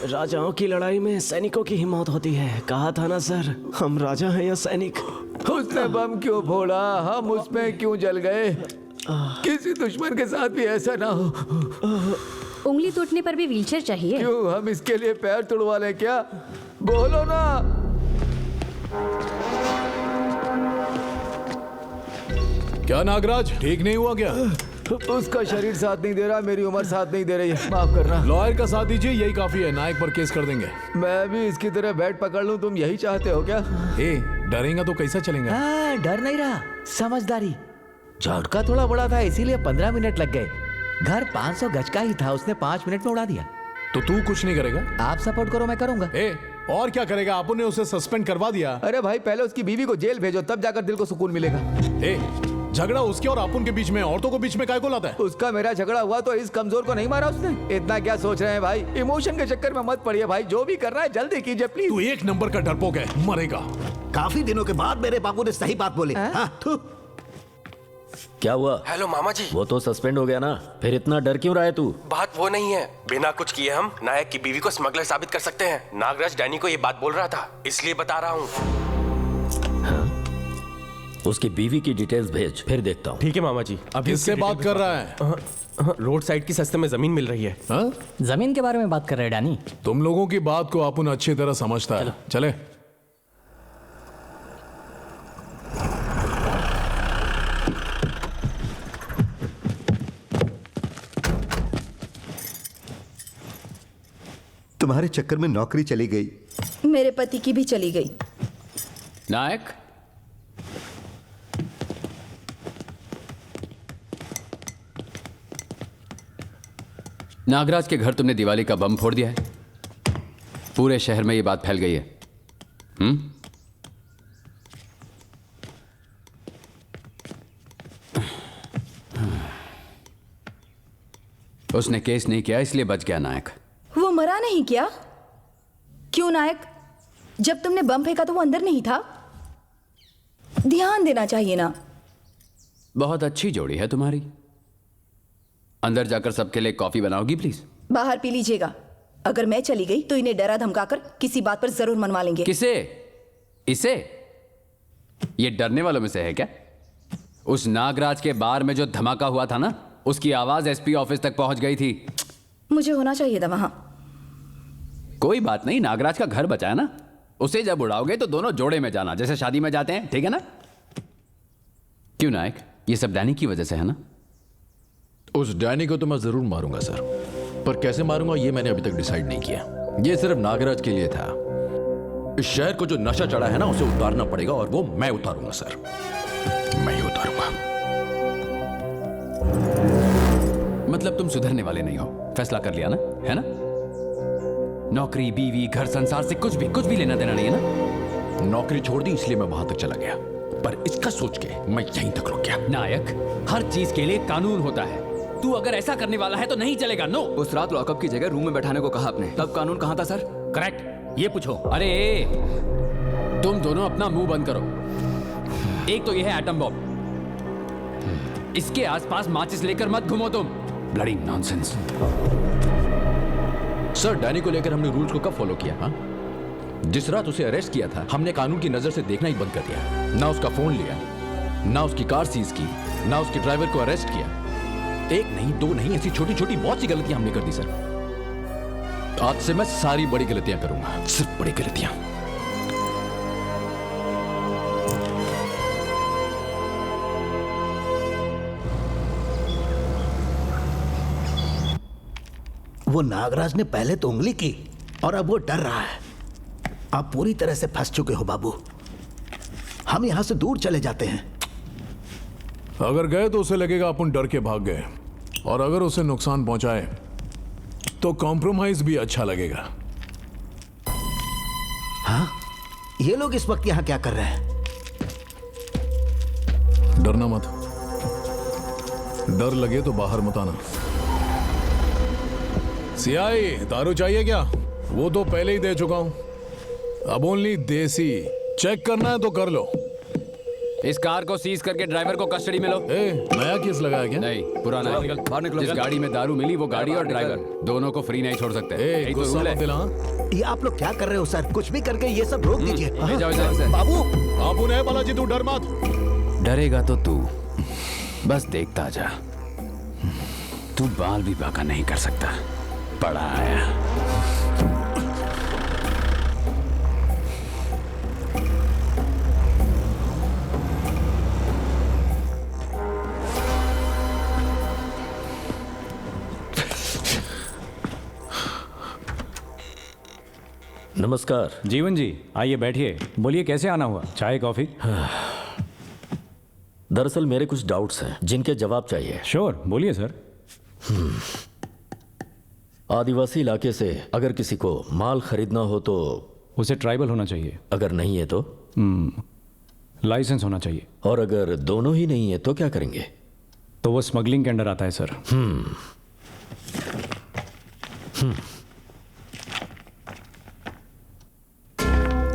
राजाओं की लड़ाई में सैनिकों की ही मौत होती है। कहा था ना सर, हम राजा हैं या सैनिक। उसने बम क्यों फोड़ा, हम उसमें क्यों जल गए? किसी दुश्मन के साथ भी ऐसा ना हो। उंगली टूटने पर भी व्हीलचेयर चाहिए? क्यों, हम इसके लिए पैर तुड़वा लें क्या? बोलो ना। क्या नागराज, ठीक नहीं हुआ क्या? उसका शरीर साथ नहीं दे रहा, मेरी उम्र साथ नहीं दे रही है, माफ करना। लॉयर का साथ दीजिए, यही काफी है। नायक पर केस कर देंगे। मैं भी इसकी तरह बैट पकड़ लूं, तुम यही चाहते हो क्या? ए, डरेगा तो कैसा चलेगा? हाँ, डर नहीं रहा, समझदारी। झटका थोड़ा बड़ा था, इसीलिए 15 मिनट लग गए। घर 500 गज का ही था, उसने 5 मिनट में उड़ा दिया। तो तू कुछ नहीं करेगा? आप सपोर्ट करो, मैं करूंगा। ए, और क्या करेगा? आपने ने उसे सस्पेंड करवा दिया। अरे भाई, पहले उसकी बीवी को जेल भेजो, तब जाकर दिल को सुकून मिलेगा। ए, झगड़ा उसके और अपुन के बीच में, औरतों को बीच में काय को लाता है? उसका मेरा झगड़ा हुआ तो इस कमजोर को नहीं मारा उसने। इतना क्या सोच रहे हैं भाई? इमोशन के चक्कर में मत पड़िए भाई, जो भी कर रहा है जल्दी कीजिए प्लीज। तू एक नंबर का डरपोक है, मरेगा। काफी दिनों के बाद मेरे बाबू ने सही बात बोली। हाँ, क्या हुआ? हेलो मामा जी। वो तो सस्पेंड हो गया ना, फिर इतना डर क्यों रहा है तू? बात वो नहीं है, बिना कुछ किए हम नायक की बीवी को स्मगलर साबित कर सकते हैं। नागराज डैनी को ये बात बोल रहा था, इसलिए बता रहा हूँ। उसकी बीवी की डिटेल्स भेज, फिर देखता हूँ। ठीक है मामा जी। अभी किससे बात कर रहा है? रोड साइड की सस्ते में जमीन मिल रही है। हाँ? जमीन के बारे में बात कर रहे हैं डैनी। तुम लोगों की बात को अपुन अच्छी तरह समझता है। चले। तुम्हारे चक्कर में नौकरी चली गई, मेरे पति की भी चली गई। नायक, नागराज के घर तुमने दिवाली का बम फोड़ दिया है। पूरे शहर में ये बात फैल गई है। उसने केस नहीं किया, इसलिए बच गया नायक। वो मरा नहीं क्या? क्यों नायक? जब तुमने बम फेंका तो वो अंदर नहीं था? ध्यान देना चाहिए ना। बहुत अच्छी जोड़ी है तुम्हारी। अंदर जाकर सबके लिए कॉफी बनाओगी प्लीज? बाहर पी लीजिएगा। अगर मैं चली गई तो इन्हें डरा धमकाकर किसी बात पर जरूर मनवा लेंगे। किसे? इसे? ये डरने वालों में से है क्या? उस नागराज के बार में जो धमाका हुआ था ना, उसकी आवाज एसपी ऑफिस तक पहुंच गई थी। मुझे होना चाहिए था वहां। कोई बात नहीं, नागराज का घर बचा है ना। उसे जब उड़ाओगे तो दोनों जोड़े में जाना, जैसे शादी में जाते हैं, ठीक है ना? क्यों नायक, ये सब डैनी की वजह से है ना? उस डैनी को तो मैं जरूर मारूंगा सर, पर कैसे मारूंगा ये मैंने अभी तक डिसाइड नहीं किया। ये सिर्फ नागराज के लिए था। इस शहर को जो नशा चढ़ा है ना, उसे उतारना पड़ेगा, और वो मैं उतारूंगा सर, मैं ही उतारूंगा। मतलब तुम सुधरने वाले नहीं हो, फैसला कर लिया ना, है ना? नौकरी, बीवी, घर, संसार से कुछ भी लेना देना नहीं है ना? नौकरी छोड़ दी इसलिए मैं वहां तक चला गया, पर इसका सोच के मैं यहीं तक रुक गया। नायक, हर चीज के लिए कानून होता है। तू अगर ऐसा करने वाला है तो नहीं चलेगा। नो। उस रात लॉकअप की जगह रूम में बैठाने को कहा आपने, तब कानून कहां था सर? करेक्ट, ये पूछो। अरे तुम दोनों अपना मुंह बंद करो। एक तो ये है एटम बॉम्ब, इसके आसपास माचिस लेकर मत घूमो तुम। Bloody nonsense. सर, डैनी को लेकर हमने रूल्स को कब फॉलो किया? हाँ, जिस रात उसे अरेस्ट किया था, हमने कानून की नजर से देखना ही बंद कर दिया। ना उसका फोन लिया, ना उसकी कार सीज की, ना उसके ड्राइवर को अरेस्ट किया। एक नहीं, दो नहीं, ऐसी छोटी छोटी बहुत सी गलतियां हमने कर दी सर। आज से मैं सारी बड़ी गलतियां करूंगा, सिर्फ बड़ी गलतियां। वो नागराज ने पहले तो उंगली की और अब वो डर रहा है। आप पूरी तरह से फंस चुके हो बाबू। हम यहां से दूर चले जाते हैं। अगर गए तो उसे लगेगा अपन डर के भाग गए, और अगर उसे नुकसान पहुंचाए तो कॉम्प्रोमाइज भी अच्छा लगेगा। हाँ, ये लोग इस वक्त यहां क्या कर रहे हैं? डरना मत, डर लगे तो बाहर मत आना। सियाई, दारू चाहिए क्या? वो तो पहले ही दे चुका हूं। अब ओनली देसी। चेक करना है तो कर लो। इस कार को सीज करके ड्राइवर को कस्टडी में लो। नया केस लगाया क्या? नहीं, पुराना है। बाहर निकलो। जिस गाड़ी में दारू मिली वो गाड़ी और ड्राइवर दोनों को फ्री नहीं छोड़ सकते। यही तो रूल है। ये आप लोग क्या कर रहे हो सर? कुछ भी करके ये सब रोक दीजिए। ले जाओ इधर से। बाबू बाबू ने बालाजी तू डर मत। डरेगा तो तू बस देखता जा। तू बाल भी बाका नहीं कर सकता। बड़ा आया। नमस्कार। जीवन जी, आइए बैठिए। बोलिए कैसे आना हुआ? चाय कॉफी? दरअसल मेरे कुछ डाउट्स हैं जिनके जवाब चाहिए। श्योर, बोलिए सर। आदिवासी इलाके से अगर किसी को माल खरीदना हो तो उसे ट्राइबल होना चाहिए। अगर नहीं है तो लाइसेंस होना चाहिए। और अगर दोनों ही नहीं है तो क्या करेंगे? तो वो स्मगलिंग के अंडर आता है सर।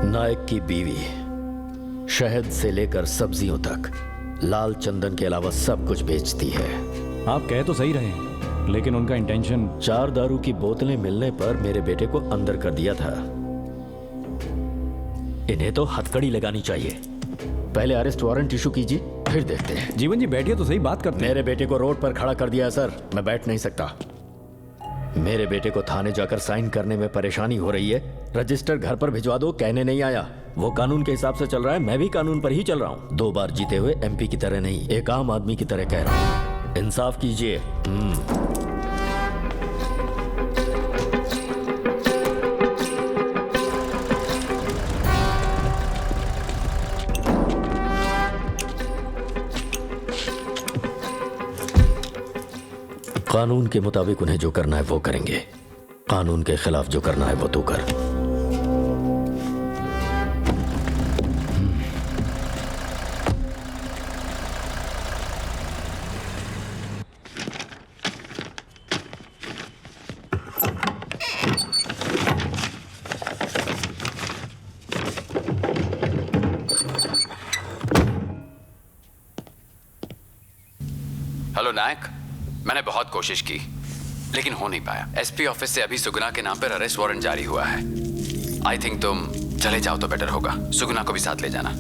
नायक की बीवी शहद से लेकर सब्जियों तक लाल चंदन के अलावा सब कुछ बेचती है। आप कह तो सही रहे हैं, लेकिन उनका इंटेंशन 4 दारू की बोतलें मिलने पर मेरे बेटे को अंदर कर दिया था। इन्हें तो हथकड़ी लगानी चाहिए। पहले अरेस्ट वारंट इशू कीजिए, फिर देखते हैं। जीवन जी बैठिए तो सही, बात करते हैं। मेरे बेटे को रोड पर खड़ा कर दिया सर, मैं बैठ नहीं सकता। मेरे बेटे को थाने जाकर साइन करने में परेशानी हो रही है। रजिस्टर घर पर भिजवा दो, कहने नहीं आया। वो कानून के हिसाब से चल रहा है, मैं भी कानून पर ही चल रहा हूँ। 2 बार जीते हुए एमपी की तरह नहीं, एक आम आदमी की तरह कह रहा हूँ। इंसाफ कीजिए। कानून के मुताबिक उन्हें जो करना है वो करेंगे। कानून के खिलाफ जो करना है वो तू कर। हेलो नायक, मैंने बहुत कोशिश की लेकिन हो नहीं पाया। एसपी ऑफिस से अभी सुगुना के नाम पर अरेस्ट वारंट जारी हुआ है। आई थिंक तुम चले जाओ तो बेटर होगा। सुगुना को भी साथ ले जाना।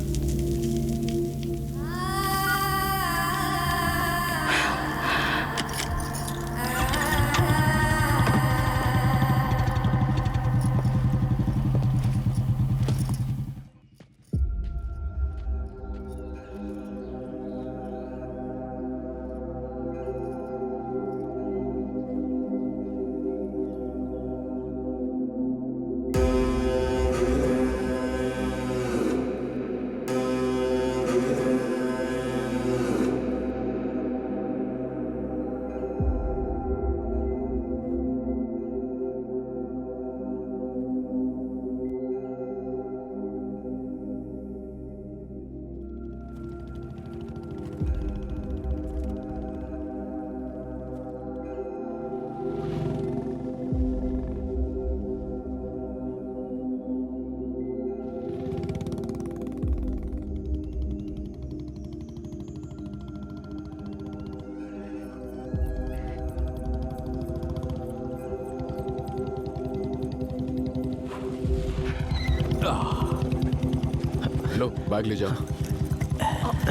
लो बैग ले जाओ।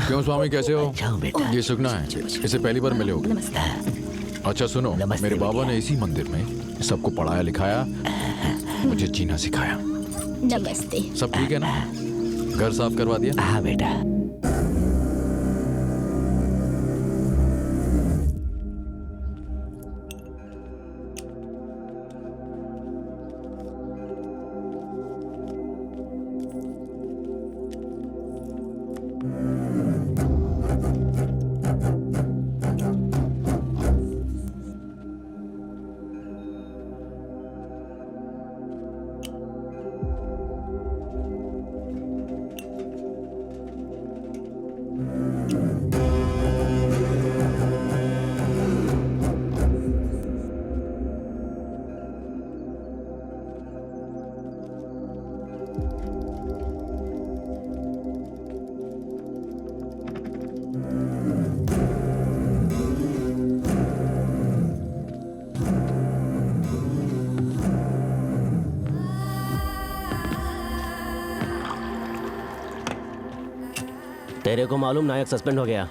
क्यों स्वामी, कैसे हो? ये सुगना है, इसे पहली बार मिले हो। अच्छा सुनो, मेरे बाबा ने इसी मंदिर में सबको पढ़ाया लिखाया, मुझे जीना सिखाया। नमस्ते। सब ठीक है ना? घर साफ करवा दिया? हाँ बेटा। तेरे को मालूम नायक सस्पेंड हो गया।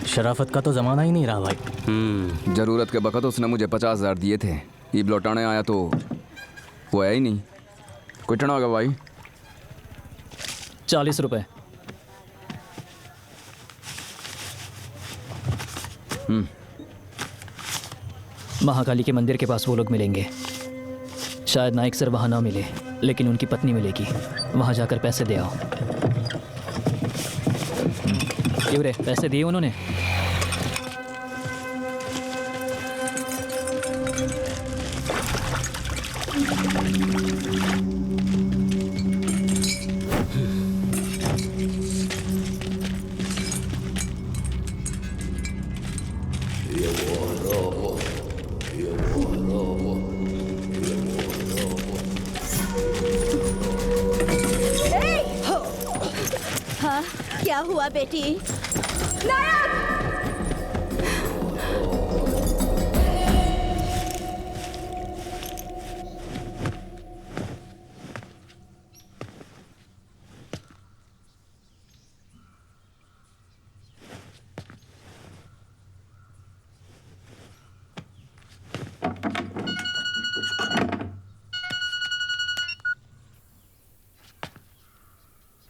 शराफत का तो जमाना ही नहीं रहा भाई। जरूरत के वक्त उसने मुझे 50,000 दिए थे। ईब लौटाने आया तो वो है ही नहीं। कितना होगा भाई? 40 रुपए। महाकाली के मंदिर के पास वो लोग मिलेंगे। शायद नाइक सर वहाँ ना मिले, लेकिन उनकी पत्नी मिलेगी। वहाँ जाकर पैसे दे आओ। क्यों रे, पैसे दिए उन्होंने? हाँ, क्या हुआ बेटी? नायक!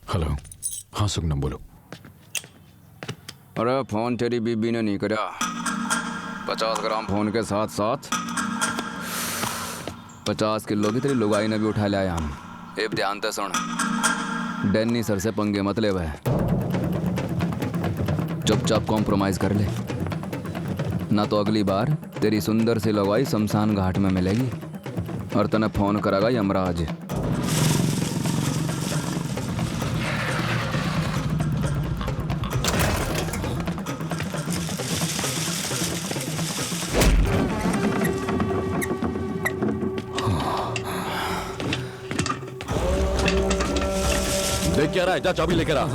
हेलो। हाँ सुगनम बोलो। अरे फोन तेरी बीबी ने नहीं करा। 50 ग्राम फोन के साथ साथ 50 किलो की तेरी लुगाई ने भी उठा लिया हम। एक ध्यान से सुन, डैनी सर से पंगे मत ले। वह चुपचाप कॉम्प्रोमाइज कर ले, ना तो अगली बार तेरी सुंदर सी लुगाई शमशान घाट में मिलेगी और तने फोन करेगा यमराज। देख क्या रहा है? जा चाबी लेकर आ।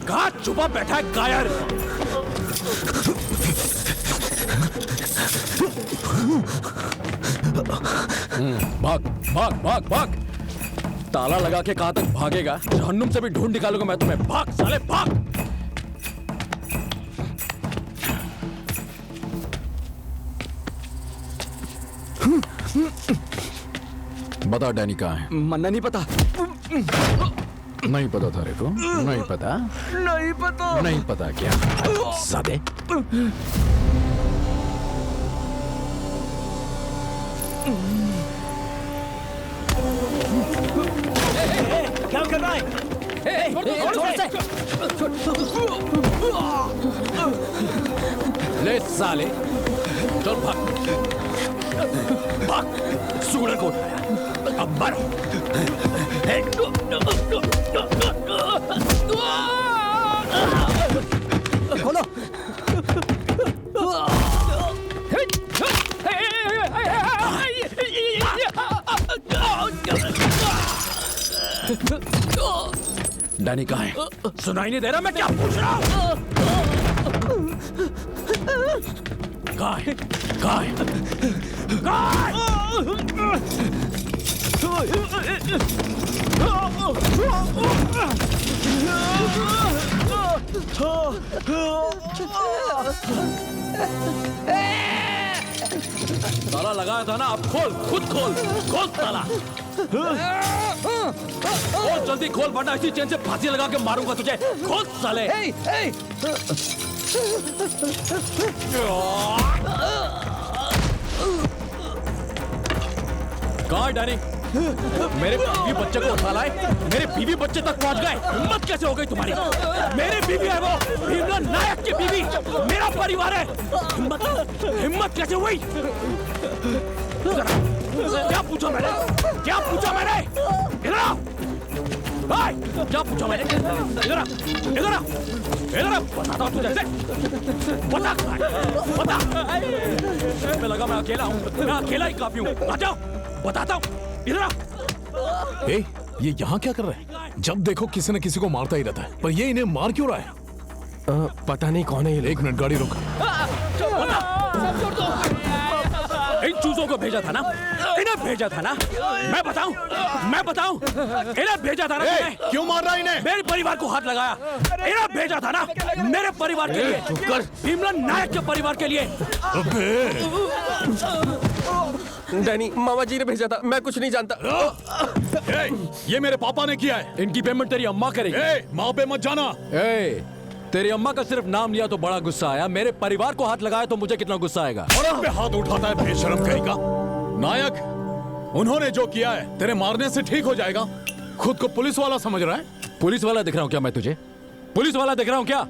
कहाँ छुपा बैठा है कायर? भाग भाग भाग भाग। ताला लगा के कहां तक भागेगा? जहन्नुम से भी ढूंढ निकालूंगा मैं तुम्हें। भाग साले भाग। बता डैनी कहाँ है? मन्ना नहीं पता। नहीं पता था रे को? नहीं पता? नहीं पता। नहीं पता क्या? सादे। क्या कर रहा है? ले साले, चल भाग भाग। सूरज को उठाया, अब मारो। खोलो। डैनी कहाँ है? सुनाई नहीं दे रहा मैं क्या पूछ रहा हूँ? कहाँ है? कहाँ है? कहाँ है? ताला लगाया था ना, अब खोल, खुद खोल, खोल ताला। खोल जल्दी खोल, वरना इसी चेन से फांसी लगा के मारूंगा तुझे। खोल साले। कहाँ है डैनी? मेरे बीवी बच्चे को उठा लाए, मेरे बीवी बच्चे तक पहुंच गए। हिम्मत कैसे हो गई तुम्हारी? मेरी बीवी है वो, भीमला नायक की बीवी, मेरा परिवार है। हिम्मत कैसे हुई? क्या पूछा मैंने? क्या पूछा मैंने? इधर आओ। क्या पूछा मैंने? इधर आ, इधर आ, इधर आ। बताता हूँ तुझे। बता, बता। मैं लगा मैं अकेला हूँ, मैं अकेला ही काफी हूँ। आ जाओ, बताता हूँ। इधर आ। ए, ये यहाँ क्या कर रहा है? जब देखो किसी न किसी को मारता ही रहता है, पर ये इन्हें मार क्यों रहा है? पता नहीं कौन है ये। 1 मिनट, गाड़ी रोक। इन चूजों को भेजा था ना, इन्हें भेजा था ना। मैं बताऊं, इन्हें भेजा था ना। क्यों मार रहा है इन्हें? मेरे परिवार को हाथ लगाया, इन्हें भेजा था ना, मेरे परिवार के लिए, भीमला नायक के परिवार के लिए। डैनी, मामा जी ने भेजा था, मैं कुछ नहीं जानता। ये मेरे पापा ने किया है। इनकी पेमेंट तेरी अम्मा करेगी। माँ पे मत जाना। तेरी अम्मा का सिर्फ नाम लिया तो बड़ा गुस्सा आया, मेरे परिवार को हाथ लगाया तो मुझे कितना गुस्सा आएगा? और पे हाथ उठाता है बेशरम कहीं का। नायक, उन्होंने जो किया है तेरे मारने से ठीक हो जाएगा। खुद को पुलिस वाला समझ रहा है? पुलिस वाला दिख रहा हूं क्या मैं तुझे? पुलिस वाला दिख रहा हूं क्या?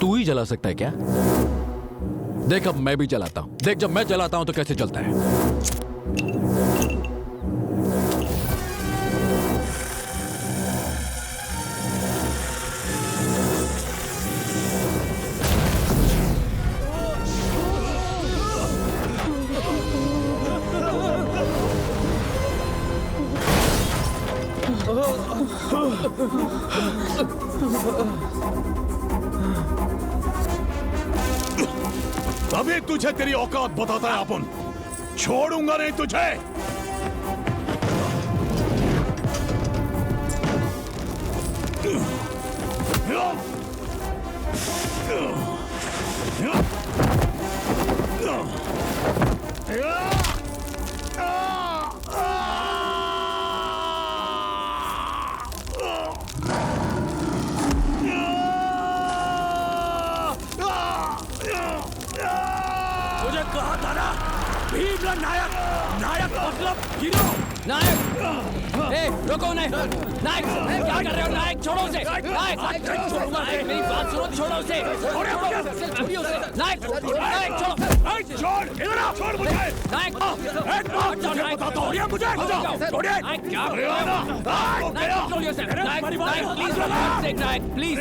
तू ही जला सकता है क्या? देख अब मैं भी जलाता हूं। देख जब मैं जलाता हूं तो कैसे चलता है। अभी तुझे तेरी औकात बताता है अपन। छोड़ूंगा नहीं तुझे। मुझे कहा था ना, भीमला नायक, नायक मतलब हीरो। नायक, रोको उन्हें। नायक, क्या कर रहे हो? नायक छोड़ो उसे। नायक, छोड़ूंगा नहीं, मेरी बात सुनो, छोड़ो उसे। नायक, नायक छोड़ो। छोड़, इधर आओ, छोड़ मुझे। नायक, नायक बताता हूँ मुझे। छोड़िए। नायक क्या कर रहे हो? नायक छोड़िए उसे। नायक, प्लीज नायक, प्लीज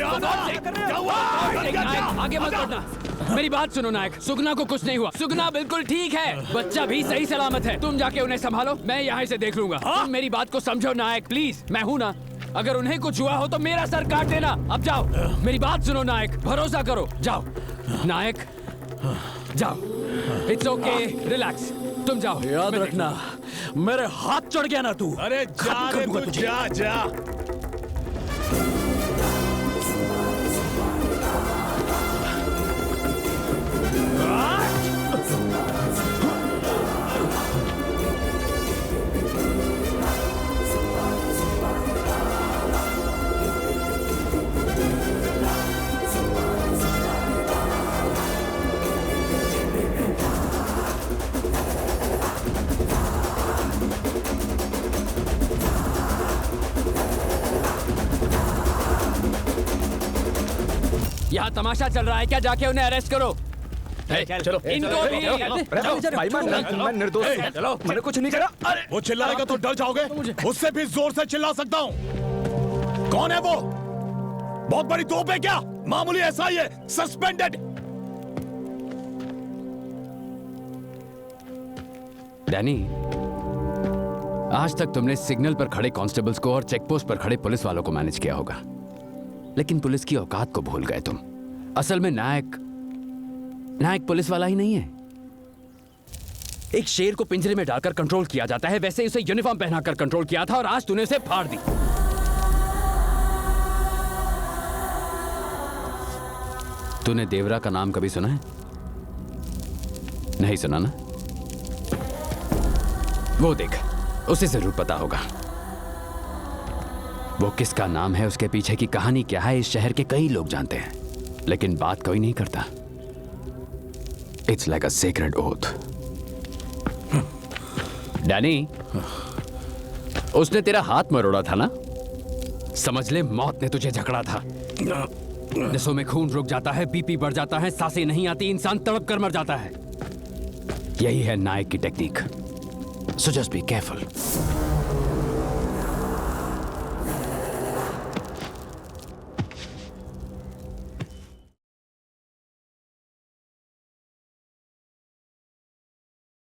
नायक, आगे मत बढ़ना। मेरी बात सुनो नायक, सुगना को कुछ नहीं हुआ। सुगना बिल्कुल ठीक है, बच्चा भी सही सलामत है। तुम जाके उन्हें संभालो, मैं यहाँ से देख लूंगा। तुम मेरी बात को समझो नायक, प्लीज। मैं हूँ ना, अगर उन्हें कुछ हुआ हो तो मेरा सर काट देना। अब जाओ, मेरी बात सुनो नायक, भरोसा करो। जाओ नायक, जाओ। इट्स ओके, रिलैक्स, तुम जाओ। याद रखना, मेरे हाथ चढ़ गया ना तू। अरे जा रे तू, जा जा। यहाँ तमाशा चल रहा है क्या? जाके उन्हें अरेस्ट करो। चलो इनको भी। मैं निर्दोष हूं। चलो, मैंने कुछ नहीं करा। अरे वो चिल्लाएगा तो डर जाओगे? उससे भी जोर से चिल्ला सकता हूँ। कौन है वो? बहुत बड़ी तोप है क्या? मामूली ऐसा ही है, सस्पेंडेड। डैनी, आज तक तुमने सिग्नल पर खड़े कांस्टेबल्स को और चेकपोस्ट पर खड़े पुलिस वालों को मैनेज किया होगा, लेकिन पुलिस की औकात को भूल गए तुम। असल में नायक पुलिस वाला ही नहीं है। एक शेर को पिंजरे में डालकर कंट्रोल किया जाता है, वैसे उसे यूनिफॉर्म पहनाकर कंट्रोल किया था और आज तूने उसे फाड़ दी। तूने देवरा का नाम कभी सुना है? नहीं सुना ना? वो देख, उसे जरूर पता होगा। वो किसका नाम है, उसके पीछे की कहानी क्या है, इस शहर के कई लोग जानते हैं, लेकिन बात कोई नहीं करता। It's like a sacred oath. Danny, उसने तेरा हाथ मरोड़ा था ना? समझ ले मौत ने तुझे जकड़ा था। नसों में खून रुक जाता है, बीपी बढ़ जाता है, सांसें नहीं आती, इंसान तड़प कर मर जाता है। यही है नायक की technique. So just be careful.